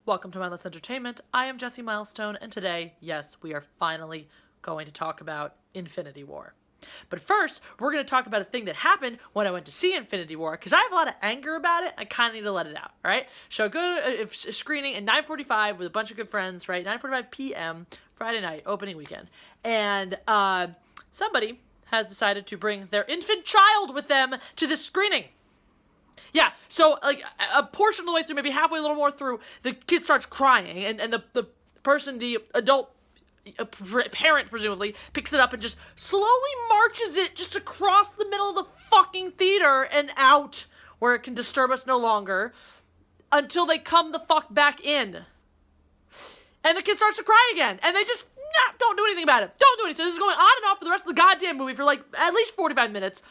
Welcome to Mindless Entertainment. I am Jesse Milestone, and today, yes, we are finally going to talk about Infinity War. But first, we're going to talk about a thing that happened when I went to see Infinity War, because I have a lot of anger about it. I kind of need to let it out, all right? So I go to a screening at 9:45 with a bunch of good friends, right? 9:45 p.m., Friday night, opening weekend. And somebody has decided to bring their infant child with them to this screening. Yeah, so, like, a portion of the way through, maybe halfway, a little more through, the kid starts crying, and the person, the adult parent, presumably, picks it up and just slowly marches it just across the middle of the fucking theater and out, where it can disturb us no longer, until they come the fuck back in. And the kid starts to cry again, and they just, don't do anything about it. Don't do anything. So this is going on and off for the rest of the goddamn movie for, like, at least 45 minutes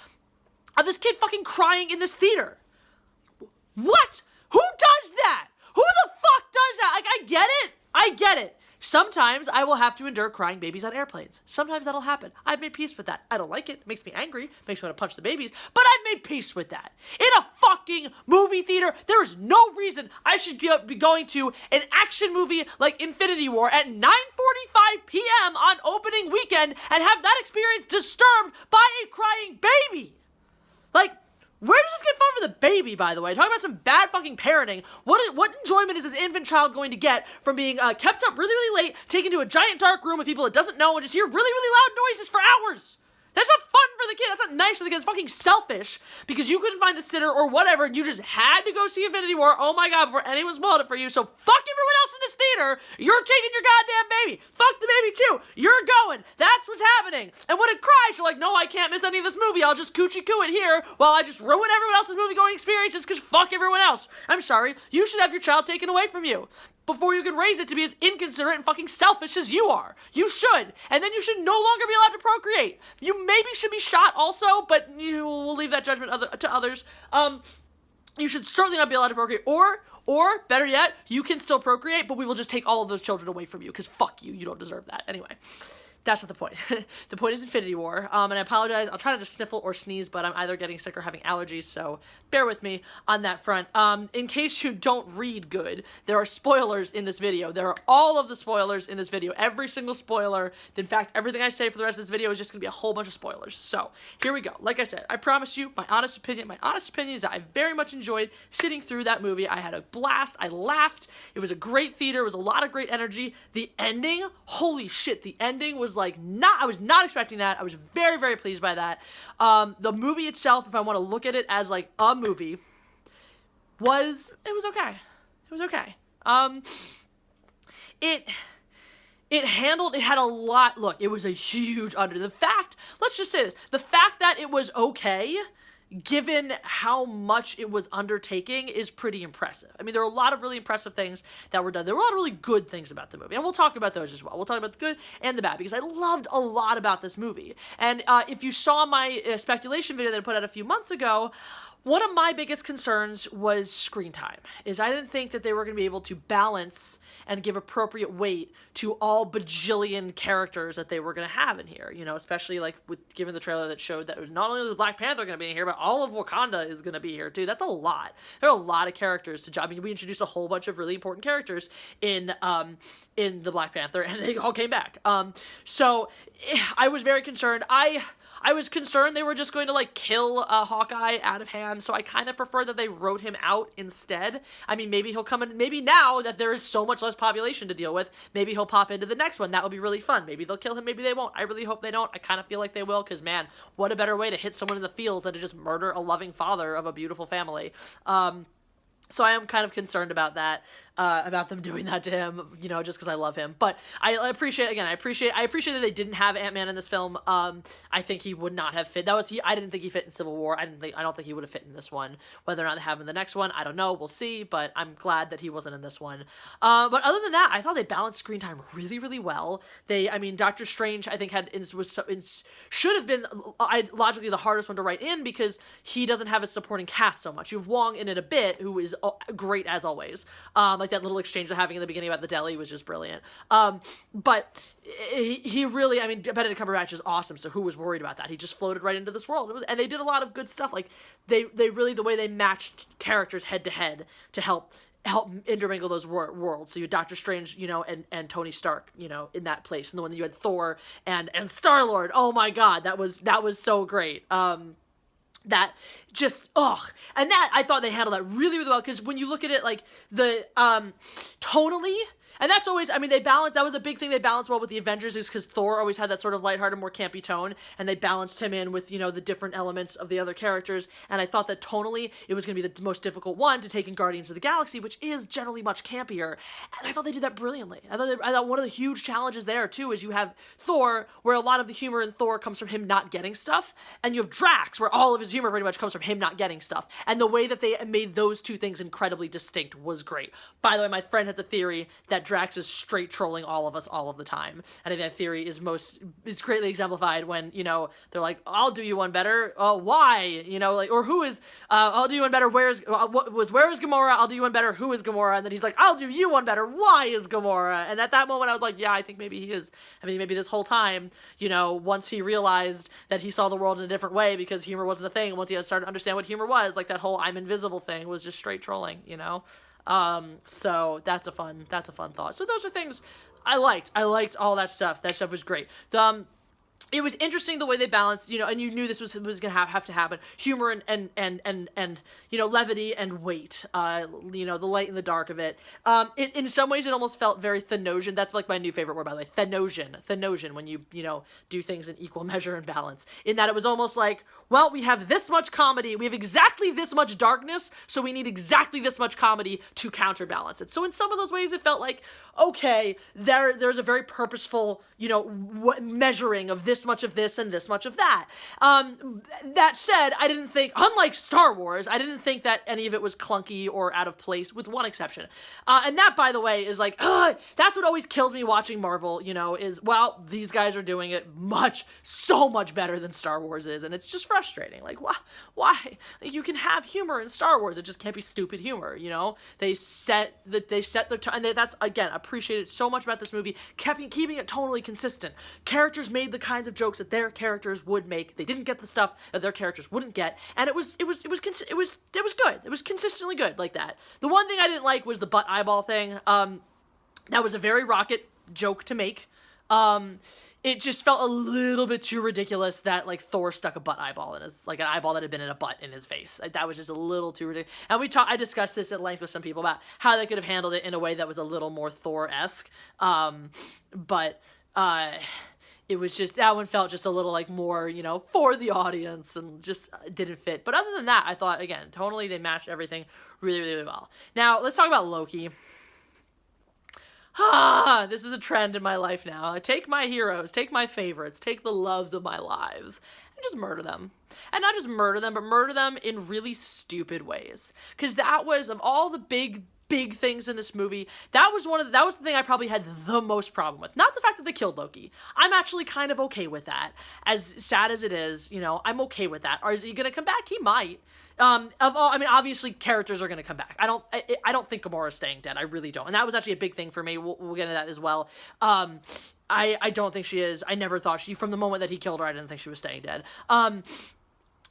of this kid fucking crying in this theater. What? Who does that? Who the fuck does that? Like, I get it. Sometimes I will have to endure crying babies on airplanes. Sometimes that'll happen. I've made peace with that. I don't like it. It makes me angry. Makes me want to punch the babies. But I've made peace with that. In a fucking movie theater, there is no reason I should be going to an action movie like Infinity War at 9:45 p.m. on opening weekend and have that experience disturbed by a crying baby. Like, where does this get fun for the baby, by the way? Talking about some bad fucking parenting. What enjoyment is this infant child going to get from being kept up really, really late, taken to a giant dark room with people it doesn't know, and just hear really, really loud noises for hours? That's not fun for the kid. That's not nice for the kid. It's fucking selfish because you couldn't find a sitter or whatever, and you just had to go see Infinity War. Oh my god, before anyone spoiled it for you. So fuck everyone else in this theater. You're taking your goddamn baby. Fuck the baby too. You're going. That's what's happening. And when it cries, you're like, no, I can't miss any of this movie. I'll just coochie-coo it here while I just ruin everyone else's movie-going experiences because fuck everyone else. I'm sorry. You should have your child taken away from you before you can raise it to be as inconsiderate and fucking selfish as you are. You should. And then you should no longer be allowed to procreate. You maybe should be shot also, but we'll leave that judgment to others. You should certainly not be allowed to procreate. Or, better yet, you can still procreate, but we will just take all of those children away from you, because fuck you. You don't deserve that. Anyway. That's not the point. The point is Infinity War, and I apologize. I'll try not to sniffle or sneeze, but I'm either getting sick or having allergies, so bear with me on that front. In case you don't read good, there are spoilers in this video. There are all of the spoilers in this video. Every single spoiler. In fact, everything I say for the rest of this video is just going to be a whole bunch of spoilers. So, here we go. Like I said, I promise you, my honest opinion is that I very much enjoyed sitting through that movie. I had a blast. I laughed. It was a great theater. It was a lot of great energy. The ending, holy shit, the ending was I was not expecting that. I was very, very pleased by that. The movie itself, if I want to look at it as like a movie, was okay. It was okay. It had a lot, look, it was a huge let's just say this, the fact that it was okay, given how much it was undertaking, is pretty impressive. I mean, there are a lot of really impressive things that were done. There were a lot of really good things about the movie, and we'll talk about those as well. We'll talk about the good and the bad, because I loved a lot about this movie. And if you saw my speculation video that I put out a few months ago, one of my biggest concerns was screen time. I didn't think that they were going to be able to balance and give appropriate weight to all bajillion characters that they were going to have in here. You know, especially like given the trailer that showed that not only was Black Panther going to be in here, but all of Wakanda is going to be here too. That's a lot. There are a lot of characters to job. I mean, we introduced a whole bunch of really important characters in the Black Panther, and they all came back. So I was very concerned. I was concerned they were just going to, like, kill Hawkeye out of hand, so I kind of prefer that they wrote him out instead. I mean, maybe he'll come in, maybe now that there is so much less population to deal with, maybe he'll pop into the next one. That would be really fun. Maybe they'll kill him, maybe they won't. I really hope they don't. I kind of feel like they will, because, man, what a better way to hit someone in the feels than to just murder a loving father of a beautiful family. So I am kind of concerned about that. About them doing that to him, you know, just because I love him. But I appreciate that they didn't have Ant-Man in this film. I think he would not have fit. I didn't think he fit in Civil War. I don't think he would have fit in this one. Whether or not they have him in the next one, I don't know. We'll see. But I'm glad that he wasn't in this one. But other than that, I thought they balanced screen time really, really well. Doctor Strange, I think should have been logically the hardest one to write in, because he doesn't have a supporting cast so much. You have Wong in it a bit, who is great as always. Like that little exchange they're having in the beginning about the deli was just brilliant. But he really, I mean, Benedict Cumberbatch is awesome, so who was worried about that? He just floated right into this world. And they did a lot of good stuff. Like, they really, the way they matched characters head to head to help help intermingle those worlds. So you had Doctor Strange, and Tony Stark, in that place. And the one that you had Thor and Star-Lord. Oh my God, that was so great. That just, and that, I thought they handled that really, really well, because when you look at it, like, tonally, and that's always, I mean, that was a big thing they balanced well with the Avengers, is because Thor always had that sort of lighthearted, more campy tone, and they balanced him in with, the different elements of the other characters, and I thought that tonally, it was going to be the most difficult one to take in Guardians of the Galaxy, which is generally much campier, and I thought they did that brilliantly. I thought one of the huge challenges there, too, is you have Thor, where a lot of the humor in Thor comes from him not getting stuff, and you have Drax, where all of his humor pretty much comes from him not getting stuff, and the way that they made those two things incredibly distinct was great. By the way, my friend has a theory that Drax is straight trolling all of us all of the time. And I think that theory is greatly exemplified when, they're like, I'll do you one better. Why? Or who is, I'll do you one better. Where is Gamora? I'll do you one better. Who is Gamora? And then he's like, I'll do you one better. Why is Gamora? And at that moment I was like, yeah, I think maybe he is. I mean, maybe this whole time, once he realized that he saw the world in a different way because humor wasn't a thing, and once he started to understand what humor was, like that whole I'm invisible thing was just straight trolling, So that's a fun thought. So those are things I liked. I liked all that stuff. That stuff was great. It was interesting the way they balanced, and you knew this was going to have to happen. Humor and levity and weight, the light and the dark of it. In some ways, it almost felt very Thanosian. That's like my new favorite word, by the way. Thanosian, when you do things in equal measure and balance. In that it was almost like, well, we have this much comedy, we have exactly this much darkness, so we need exactly this much comedy to counterbalance it. So in some of those ways, it felt like, okay, there's a very purposeful, measuring of this much of this and this much of that. That said, I didn't think, unlike Star Wars, I didn't think that any of it was clunky or out of place, with one exception. And that, by the way, is like, that's what always kills me watching Marvel, is, well, these guys are doing it so much better than Star Wars is, and it's just frustrating. Like, why? You can have humor in Star Wars, it just can't be stupid humor, They set their tone, and that's, again, appreciated so much about this movie, keeping it tonally consistent. Characters made the kinds of jokes that their characters would make. They didn't get the stuff that their characters wouldn't get, and it was good. It was consistently good like that. The one thing I didn't like was the butt eyeball thing. That was a very Rocket joke to make. It just felt a little bit too ridiculous that, like, Thor stuck a butt eyeball in his, like, an eyeball that had been in a butt in his face. That was just a little too ridiculous. And I discussed this at length with some people about how they could have handled it in a way that was a little more Thor-esque. But it was just, that one felt just a little, like, more, for the audience, and just didn't fit. But other than that, I thought, again, tonally they matched everything really, really well. Now, let's talk about Loki. This is a trend in my life now. I take my heroes, take my favorites, take the loves of my lives, and just murder them. And not just murder them, but murder them in really stupid ways. Because that was, of all the big things in this movie, that was the thing I probably had the most problem with. Not the fact that they killed Loki. I'm actually kind of okay with that. As sad as it is, I'm okay with that. Or is he gonna come back? He might. Obviously characters are gonna come back. I don't think Gamora's staying dead. I really don't. And that was actually a big thing for me. We'll get into that as well. I don't think she is. I never thought from the moment that he killed her, I didn't think she was staying dead.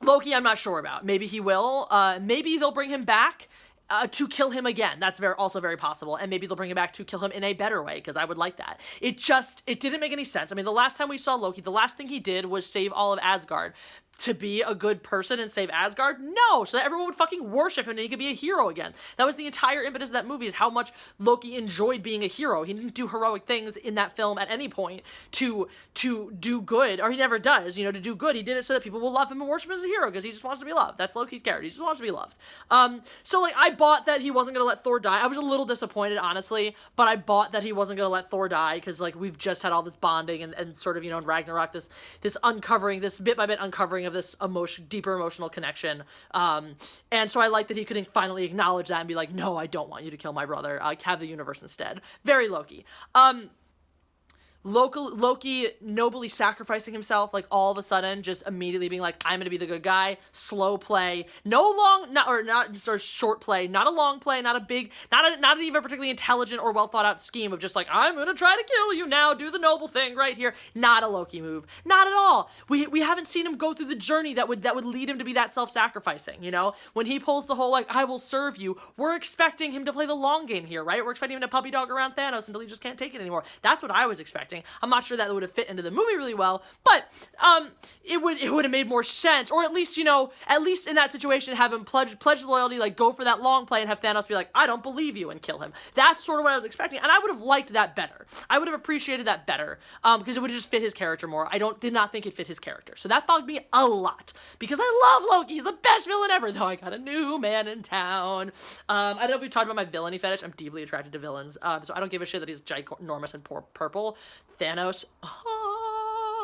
Loki, I'm not sure about. Maybe he will. Maybe they'll bring him back to kill him again. That's also very possible. And maybe they'll bring him back to kill him in a better way, because I would like that. It didn't make any sense. I mean, the last time we saw Loki, the last thing he did was save all of Asgard. To be a good person and save Asgard? No, so that everyone would fucking worship him and he could be a hero again. That was the entire impetus of that movie, is how much Loki enjoyed being a hero. He didn't do heroic things in that film at any point to do good, or he never does, to do good. He did it so that people will love him and worship him as a hero, because he just wants to be loved. That's Loki's character. He just wants to be loved. So, like, I bought that he wasn't gonna let Thor die. I was a little disappointed, honestly, but I bought that he wasn't gonna let Thor die, because, like, we've just had all this bonding and sort of, in Ragnarok, this uncovering, this bit by bit uncovering of this deeper emotional connection. And so I like that he could finally acknowledge that and be like, no, I don't want you to kill my brother. Have the universe instead. Very Loki. Loki nobly sacrificing himself, like all of a sudden, just immediately being like, I'm gonna be the good guy. Slow play, not sort of short play, not a long play, not a big, not even a particularly intelligent or well thought out scheme of just like, I'm gonna try to kill you now, do the noble thing right here. Not a Loki move, not at all. We haven't seen him go through the journey that would lead him to be that self-sacrificing. You know, when he pulls the whole like, I will serve you, we're expecting him to play the long game here, right? We're expecting him to puppy dog around Thanos until he just can't take it anymore. That's what I was expecting. I'm not sure that would have fit into the movie really well, but it would have made more sense, or at least, you know, at least in that situation, have him pledge loyalty, like go for that long play and have Thanos be like, I don't believe you, and kill him. That's sort of what I was expecting, and I would have liked that better. I would have appreciated that better, because it would have just fit his character more. Did not think it fit his character, so that bugged me a lot, because I love Loki. He's the best villain ever, though I got a new man in town. I don't know if we talked about my villainy fetish. I'm deeply attracted to villains, so I don't give a shit that he's ginormous and purple. Thanos,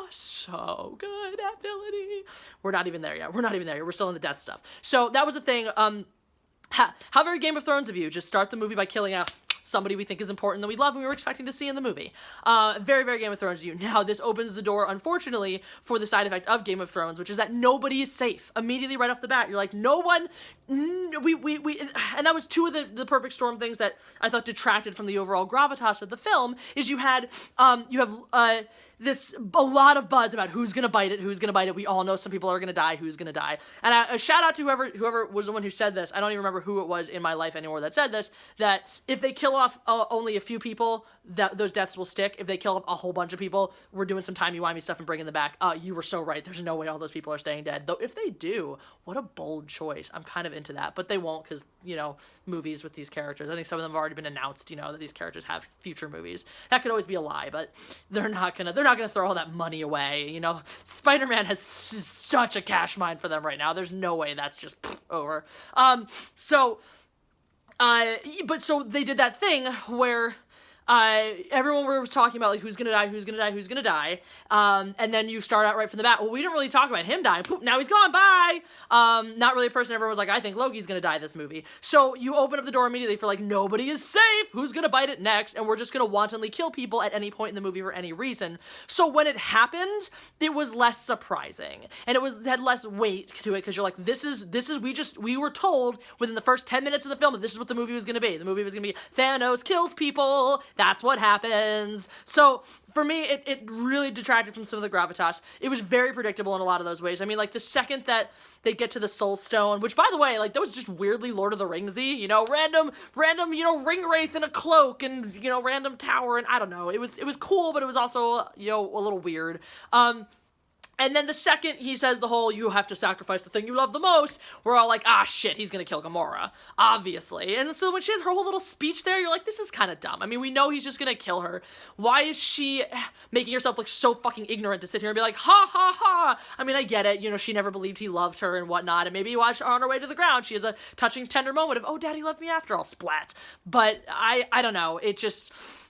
so good ability. We're not even there yet. We're still in the death stuff. So that was the thing. How very Game of Thrones of you. Just start the movie by killing out somebody we think is important that we love and we were expecting to see in the movie. Very, very Game of Thrones of you. Now, this opens the door, unfortunately, for the side effect of Game of Thrones, which is that nobody is safe. Immediately right off the bat, you're like, no one, and that was two of the perfect storm things that I thought detracted from the overall gravitas of the film, is you have a lot of buzz about who's gonna bite it. We all know some people are gonna die. Who's gonna die? And a shout out to whoever was the one who said this. I don't even remember who it was in my life anymore that said this. That if they kill off only a few people, that those deaths will stick. If they kill off a whole bunch of people, we're doing some timey-wimey stuff and bringing them back. You were so right. There's no way all those people are staying dead. Though if they do, what a bold choice. I'm kind of into that, but they won't, because, you know, movies with these characters. I think some of them have already been announced. You know, that these characters have future movies. That could always be a lie, but they're not gonna throw all that money away. You know, Spider-Man has such a cash mine for them right now. There's no way that's just over. So they did that thing where everyone was talking about, like, who's gonna die, and then you start out right from the bat, well, we didn't really talk about him dying, poof, now he's gone, bye! Not really a person everyone was like, I think Loki's gonna die this movie. So you open up the door immediately for, like, nobody is safe, who's gonna bite it next, and we're just gonna wantonly kill people at any point in the movie for any reason. So when it happened, it was less surprising, and it had less weight to it, because you're like, we were told within the first 10 minutes of the film that this is what the movie was gonna be. The movie was gonna be Thanos kills people, that's what happens. So for me, it really detracted from some of the gravitas. It was very predictable in a lot of those ways. I mean, like, the second that they get to the Soul Stone, which, by the way, like, that was just weirdly Lord of the Ringsy, you know, random, you know, ring wraith in a cloak and, you know, random tower, and I don't know. It was cool, but it was also, you know, a little weird. And then the second he says the whole, you have to sacrifice the thing you love the most, we're all like, shit, he's gonna kill Gamora, obviously. And so when she has her whole little speech there, you're like, this is kind of dumb. I mean, we know he's just gonna kill her. Why is she making herself look so fucking ignorant to sit here and be like, ha, ha, ha? I mean, I get it. You know, she never believed he loved her and whatnot, and maybe on her way to the ground, she has a touching, tender moment of, oh, daddy loved me after all, splat. But I don't know. It just felt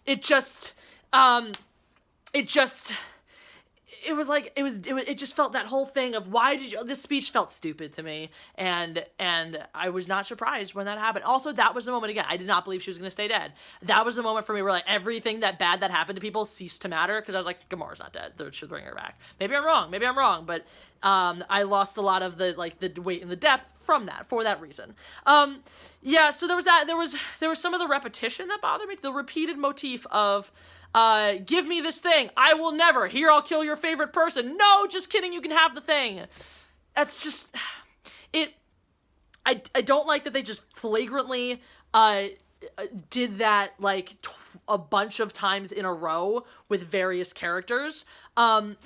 that whole thing of, this speech felt stupid to me, and I was not surprised when that happened. Also, that was the moment, again, I did not believe she was going to stay dead. That was the moment for me where, like, everything that bad that happened to people ceased to matter, because I was like, Gamora's not dead, they should bring her back. Maybe I'm wrong, but I lost a lot of the weight and the depth for that reason. So there was that. There was some of the repetition that bothered me, the repeated motif of, give me this thing. I will never. Here, I'll kill your favorite person. No, just kidding. You can have the thing. That's just it. I don't like that they just flagrantly did that, like, a bunch of times in a row with various characters. And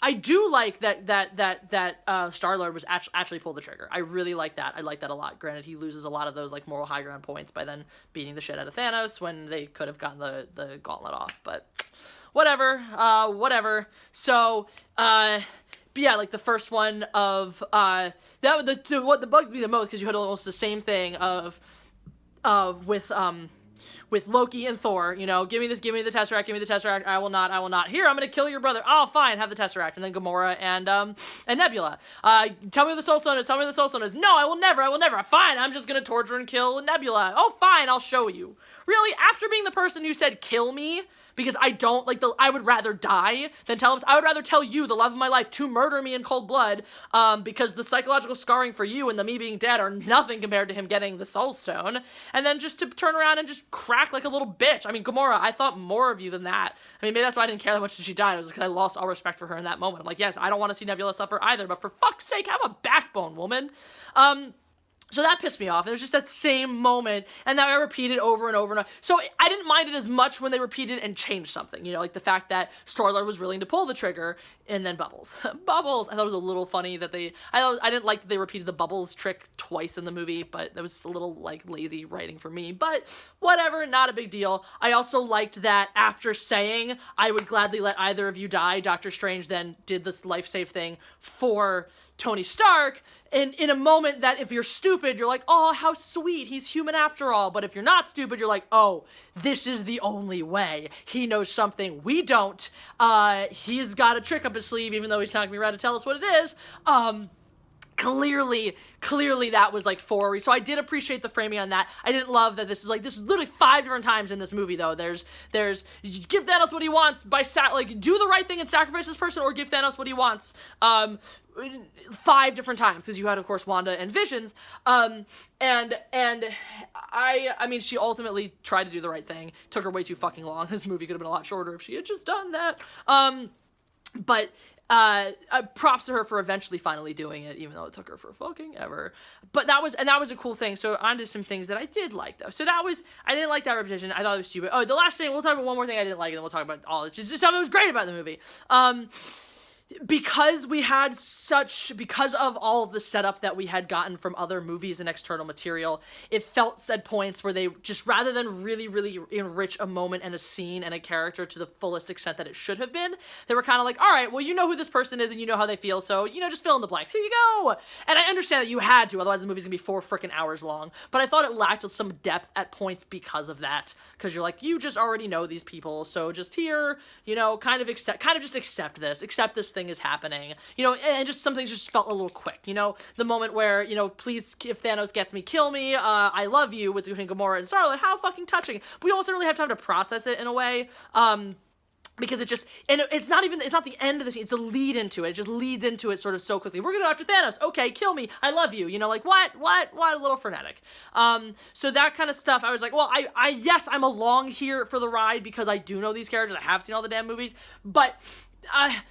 I do like that Star-Lord was actually pulled the trigger. I really like that. I like that a lot. Granted, he loses a lot of those, like, moral high ground points by then beating the shit out of Thanos when they could have gotten the gauntlet off. But whatever. So, but yeah, like, the first one of what bugged me the most, because you had almost the same thing with with Loki and Thor, you know, give me the Tesseract, I will not. Here, I'm gonna kill your brother. Oh, fine, have the Tesseract. And then Gamora and Nebula. Tell me where the Soul Stone is. No, I will never. Fine, I'm just gonna torture and kill Nebula. Oh, fine, I'll show you. Really, after being the person who said, kill me, because I don't, like, I would rather die than I would rather tell you, the love of my life, to murder me in cold blood, because the psychological scarring for you and the me being dead are nothing compared to him getting the Soul Stone, and then just to turn around and just crack like a little bitch. I mean, Gamora, I thought more of you than that. I mean, maybe that's why I didn't care that much that she died. It was because I lost all respect for her in that moment. I'm like, yes, I don't want to see Nebula suffer either, but for fuck's sake, have a backbone, woman. So that pissed me off. It was just that same moment, and that I repeated over and over and over. So I didn't mind it as much when they repeated and changed something, you know, like the fact that Star-Lord was willing to pull the trigger, and then Bubbles. Bubbles! I thought it was a little funny that I didn't like that they repeated the Bubbles trick twice in the movie, but that was a little, like, lazy writing for me, but whatever, not a big deal. I also liked that after saying, I would gladly let either of you die, Doctor Strange then did this life-save thing for Tony Stark, and in a moment that if you're stupid, you're like, oh, how sweet, he's human after all. But if you're not stupid, you're like, oh, this is the only way. He knows something we don't. He's got a trick up his sleeve, even though he's not gonna be around to tell us what it is. Clearly that was like for, so I did appreciate the framing on that. I didn't love that this is literally 5 different times in this movie though. There's give Thanos what he wants by do the right thing and sacrifice this person, or give Thanos what he wants. 5 different times, because you had, of course, Wanda and Visions, and I mean, she ultimately tried to do the right thing. Took her way too fucking long. This movie could have been a lot shorter if she had just done that. But props to her for eventually finally doing it, even though it took her for fucking ever. But that was a cool thing. So onto some things that I did like though. So I didn't like that repetition. I thought it was stupid. Oh, the last thing, we'll talk about one more thing I didn't like, and then we'll talk about all. It's just something that was great about the movie. Because of all of the setup that we had gotten from other movies and external material, it felt at points where they just, rather than really, really enrich a moment and a scene and a character to the fullest extent that it should have been, they were kind of like, all right, well, you know who this person is and you know how they feel, so, you know, just fill in the blanks. Here you go! And I understand that you had to, otherwise the movie's gonna be 4 freaking hours long, but I thought it lacked some depth at points because of that, because you're like, you just already know these people, so just here, you know, kind of just accept this thing is happening, you know, and just some things just felt a little quick, you know, the moment where, you know, please, if Thanos gets me, kill me, I love you, with between Gamora and Star-Lord, how fucking touching. But we almost don't really have time to process it in a way, because it just, and it's not the end of the scene, it's the lead into it. It just leads into it sort of so quickly. We're gonna go after Thanos. Okay, kill me. I love you. You know, like, what? A little frenetic. So that kind of stuff, I was like, well, yes, I'm along here for the ride because I do know these characters. I have seen all the damn movies, but I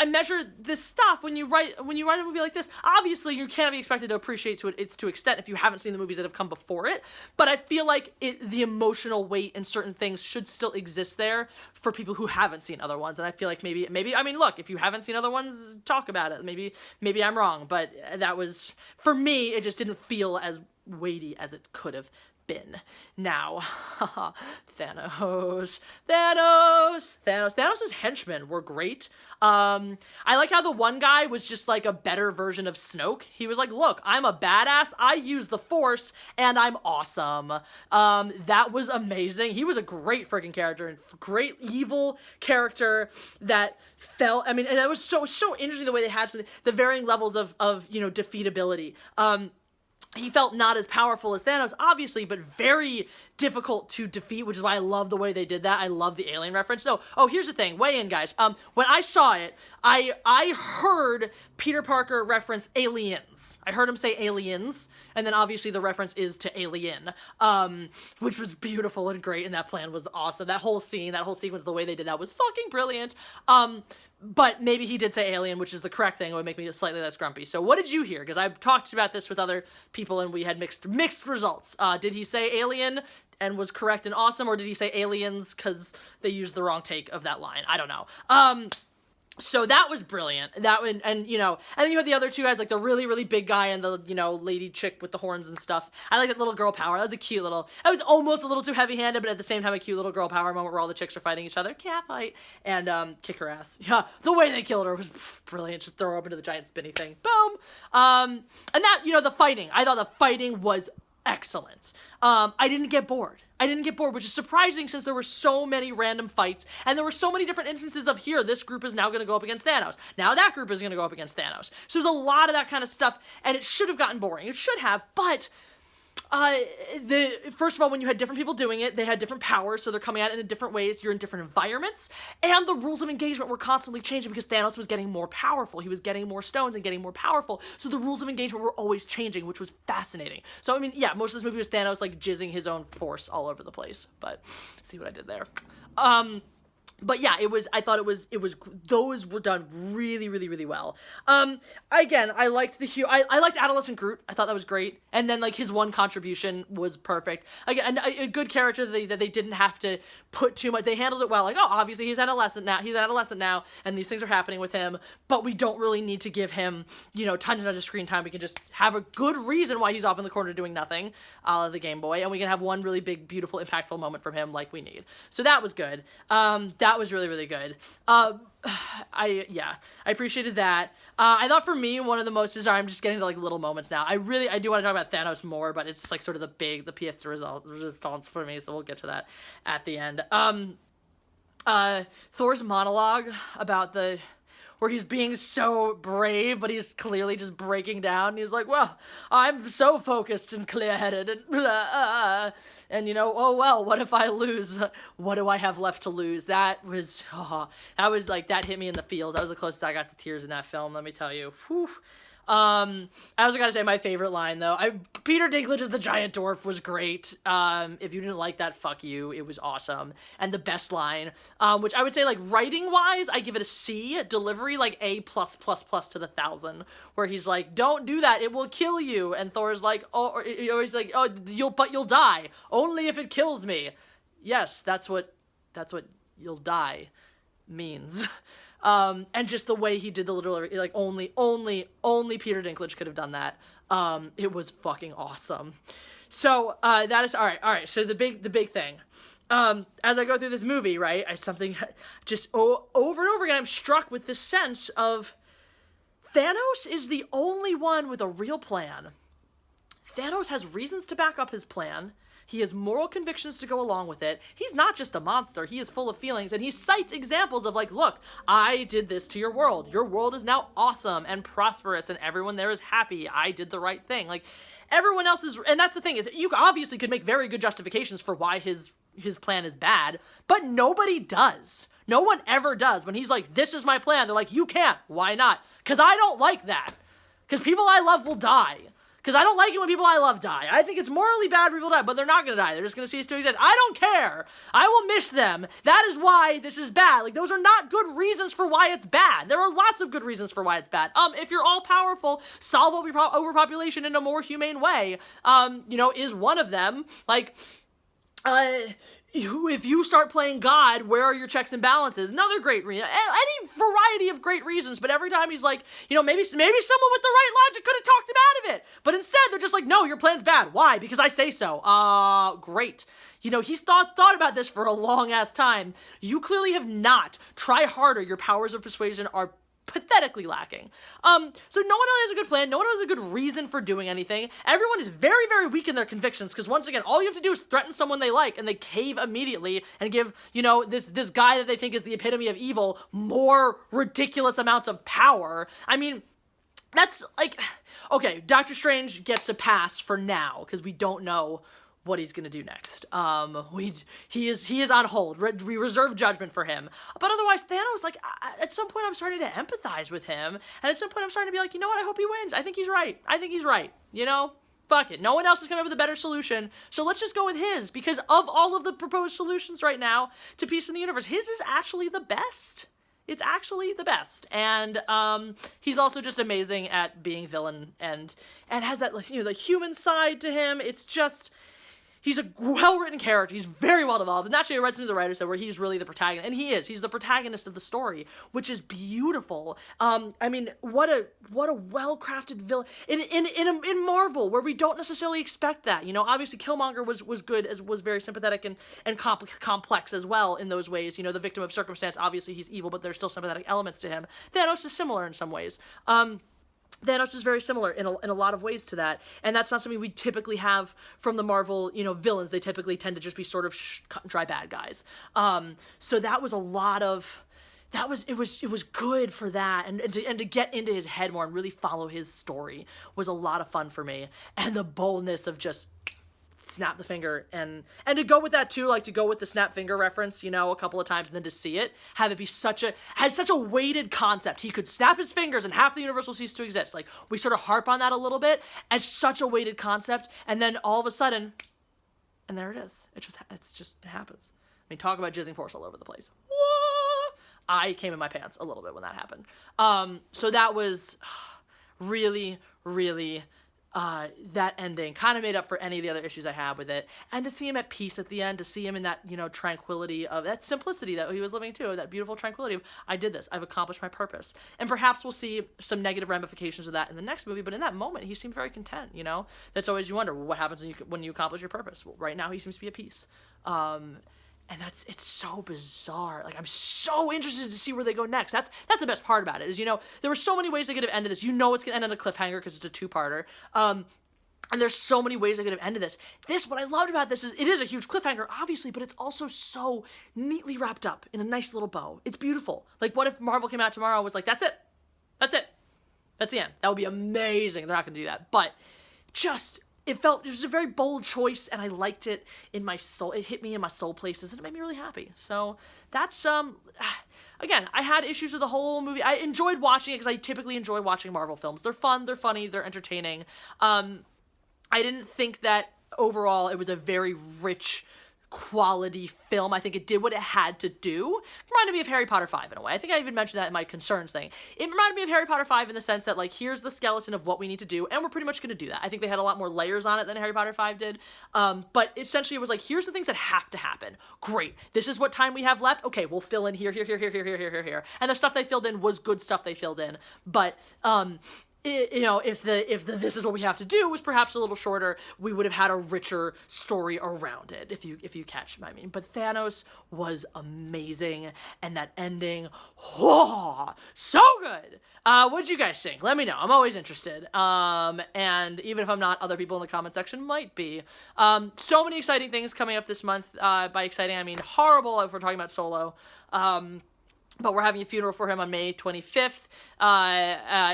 measure this stuff when you write a movie like this. Obviously, you can't be expected to appreciate its to extent if you haven't seen the movies that have come before it. But I feel like the emotional weight and certain things should still exist there for people who haven't seen other ones. And I feel like maybe I mean, look, if you haven't seen other ones, talk about it. Maybe I'm wrong, but that was, for me, it just didn't feel as weighty as it could have been. Now, Thanos' henchmen were great. I like how the one guy was just like a better version of Snoke. He was like, look, I'm a badass, I use the Force, and I'm awesome. That was amazing. He was a great freaking character, and great evil character that felt, I mean, and it was so interesting the way they had the varying levels of, you know, defeatability. He felt not as powerful as Thanos, obviously, but very difficult to defeat, which is why I love the way they did that. I love the alien reference. So, here's the thing. Weigh in, guys. When I saw it, I heard Peter Parker reference aliens. I heard him say aliens, and then obviously the reference is to Alien, which was beautiful and great, and that plan was awesome. That whole sequence, the way they did that was fucking brilliant. But maybe he did say alien, which is the correct thing. It would make me slightly less grumpy. So what did you hear? Because I've talked about this with other people, and we had mixed results. Did he say alien and was correct and awesome, or did he say aliens because they used the wrong take of that line? I don't know. So that was brilliant. That one, and you know, and then you had the other two guys, like the really, really big guy and the, you know, lady chick with the horns and stuff. I like that little girl power. That was a cute little, it was almost a little too heavy-handed, but at the same time a cute little girl power moment where all the chicks are fighting each other. Cat fight. And kick her ass. Yeah, the way they killed her was brilliant. Just throw her up into the giant spinny thing. Boom. And that, you know, the fighting. I thought the fighting was excellent. I didn't get bored. Which is surprising since there were so many random fights, and there were so many different instances of here, this group is now going to go up against Thanos. Now that group is going to go up against Thanos. So there's a lot of that kind of stuff, and it should have gotten boring. It should have, but first of all, when you had different people doing it, they had different powers, so they're coming at it in different ways. You're in different environments, and the rules of engagement were constantly changing because Thanos was getting more powerful. He was getting more stones and getting more powerful, so the rules of engagement were always changing, which was fascinating. So, I mean, yeah, most of this movie was Thanos, like, jizzing his own force all over the place, but see what I did there. But yeah, I thought those were done really, really, really well. Again, I liked I liked Adolescent Groot. I thought that was great. And then, like, his one contribution was perfect. Again, a good character that they didn't have to put too much. They handled it well. Like, oh, obviously he's adolescent now, and these things are happening with him, but we don't really need to give him, tons and tons of screen time. We can just have a good reason why he's off in the corner doing nothing, a la the Game Boy, and we can have one really big, beautiful, impactful moment from him like we need. So that was good. That was really, really good. I appreciated that. I thought for me, one of the most I'm just getting to like little moments now. I do want to talk about Thanos more, but it's like sort of the pièce de resistance for me, so we'll get to that at the end. Thor's monologue about where he's being so brave, but he's clearly just breaking down. He's like, well, I'm so focused and clear-headed, and blah, and oh well, what if I lose? What do I have left to lose? That was like, that hit me in the feels. That was the closest I got to tears in that film, let me tell you. Whew. I also gotta say my favorite line though. Peter Dinklage as the giant dwarf was great. If you didn't like that, fuck you. It was awesome. And the best line, which I would say like writing wise, I give it a C. Delivery like A+++ to the 1,000, where he's like, don't do that, it will kill you. And Thor's like, oh, he's like, oh, you'll die only if it kills me. Yes, that's what you'll die means. And just the way he did the literal, like, only Peter Dinklage could have done that. It was fucking awesome. So, that is, all right, so the big thing, as I go through this movie, right, over and over again, I'm struck with this sense of Thanos is the only one with a real plan. Thanos has reasons to back up his plan. He has moral convictions to go along with it. He's not just a monster. He is full of feelings, and he cites examples of like, look, I did this to your world. Your world is now awesome and prosperous, and everyone there is happy. I did the right thing. Like, everyone else is, and that's the thing, is you obviously could make very good justifications for why his plan is bad, but nobody does. No one ever does. When he's like, this is my plan, they're like, you can't. Why not? Because I don't like that. Because people I love will die. Because I don't like it when people I love die. I think it's morally bad for people to die, but they're not going to die. They're just going to cease to exist. I don't care. I will miss them. That is why this is bad. Like, those are not good reasons for why it's bad. There are lots of good reasons for why it's bad. If you're all powerful, solve overpopulation in a more humane way, is one of them. Like, if you start playing God, where are your checks and balances? Another great reason. Any variety of great reasons, but every time he's like, maybe someone with the right logic could have talked him out of it. But instead, they're just like, no, your plan's bad. Why? Because I say so. Great. He's thought about this for a long-ass time. You clearly have not. Try harder. Your powers of persuasion are pathetically lacking. So no one really has a good plan. No one has a good reason for doing anything. Everyone is very, very weak in their convictions, because once again, all you have to do is threaten someone they like, and they cave immediately and give, this guy that they think is the epitome of evil more ridiculous amounts of power. I mean, that's like, okay, Doctor Strange gets a pass for now, because we don't know what he's gonna do next. He is on hold. We reserve judgment for him. But otherwise, Thanos, like, at some point I'm starting to empathize with him, and at some point I'm starting to be like, you know what, I hope he wins. I think he's right. Fuck it. No one else is coming up with a better solution, so let's just go with his, because of all of the proposed solutions right now to peace in the universe, his is actually the best. It's actually the best, and he's also just amazing at being villain, and has that, like, the human side to him. It's just, he's a well-written character. He's very well developed. And actually, I read some of the writers said where he's really the protagonist. And he is. He's the protagonist of the story, which is beautiful. I mean, what a well-crafted villain. In Marvel, where we don't necessarily expect that. Obviously, Killmonger was good, was very sympathetic and complex as well in those ways. The victim of circumstance, obviously he's evil, but there's still sympathetic elements to him. Thanos is similar in some ways. Thanos is very similar in a lot of ways to that, and that's not something we typically have from the Marvel, villains. They typically tend to just be sort of cut and dry bad guys. So that was a lot of, it was good for that, and to get into his head more and really follow his story was a lot of fun for me, and the boldness of just snap the finger and to go with that too, like to go with the snap finger reference, a couple of times, and then to see it, have it be such a weighted concept. He could snap his fingers and half the universe will cease to exist. Like, we sort of harp on that a little bit as such a weighted concept, and then all of a sudden, and there it is. It happens. I mean, talk about jizzing force all over the place. Whoa! I came in my pants a little bit when that happened. So that was really, really, that ending kind of made up for any of the other issues I had with it. And to see him at peace at the end, to see him in that, tranquility of that simplicity that he was living too, that beautiful tranquility of, I did this, I've accomplished my purpose. And perhaps we'll see some negative ramifications of that in the next movie, but in that moment, he seemed very content, That's always, you wonder, well, what happens when you accomplish your purpose? Well, right now, he seems to be at peace. And it's so bizarre. Like, I'm so interested to see where they go next. That's the best part about it, is, there were so many ways they could have ended this. It's going to end on a cliffhanger because it's a two-parter. And there's so many ways they could have ended this. What I loved about this is, it is a huge cliffhanger, obviously, but it's also so neatly wrapped up in a nice little bow. It's beautiful. Like, what if Marvel came out tomorrow and was like, that's it. That's the end. That would be amazing. They're not going to do that. But it was a very bold choice, and I liked it in my soul. It hit me in my soul places, and it made me really happy. So that's, again, I had issues with the whole movie. I enjoyed watching it because I typically enjoy watching Marvel films. They're fun, they're funny, they're entertaining. I didn't think that overall it was a very rich, quality film. I think it did what it had to do. It reminded me of Harry Potter 5 in a way. I think I even mentioned that in my concerns thing. It reminded me of Harry Potter 5 in the sense that, like, here's the skeleton of what we need to do, and we're pretty much going to do that. I think they had a lot more layers on it than Harry Potter 5 did. But essentially it was like, here's the things that have to happen. Great. This is what time we have left. Okay, we'll fill in here. And the stuff they filled in was good stuff they filled in. But, if the this is what we have to do was perhaps a little shorter, we would have had a richer story around it, if you catch what I mean. But Thanos was amazing, and that ending, so good. What'd you guys think? Let me know. I'm always interested. And even if I'm not, other people in the comment section might be. So many exciting things coming up this month. By exciting, I mean horrible if we're talking about Solo. But we're having a funeral for him on May 25th.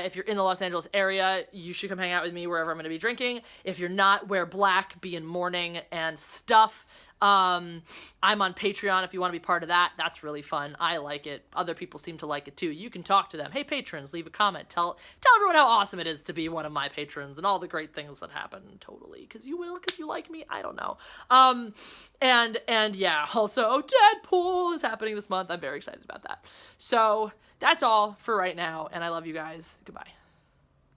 If you're in the Los Angeles area, you should come hang out with me wherever I'm going to be drinking. If you're not, wear black, be in mourning and stuff. I'm on Patreon if you want to be part of that. That's really fun. I like it. Other people seem to like it too. You can talk to them. Hey, patrons, leave a comment. Tell everyone how awesome it is to be one of my patrons and all the great things that happen. Totally. Because you will, because you like me. I don't know. And yeah, also Deadpool is happening this month. I'm very excited about that. So that's all for right now. And I love you guys. Goodbye.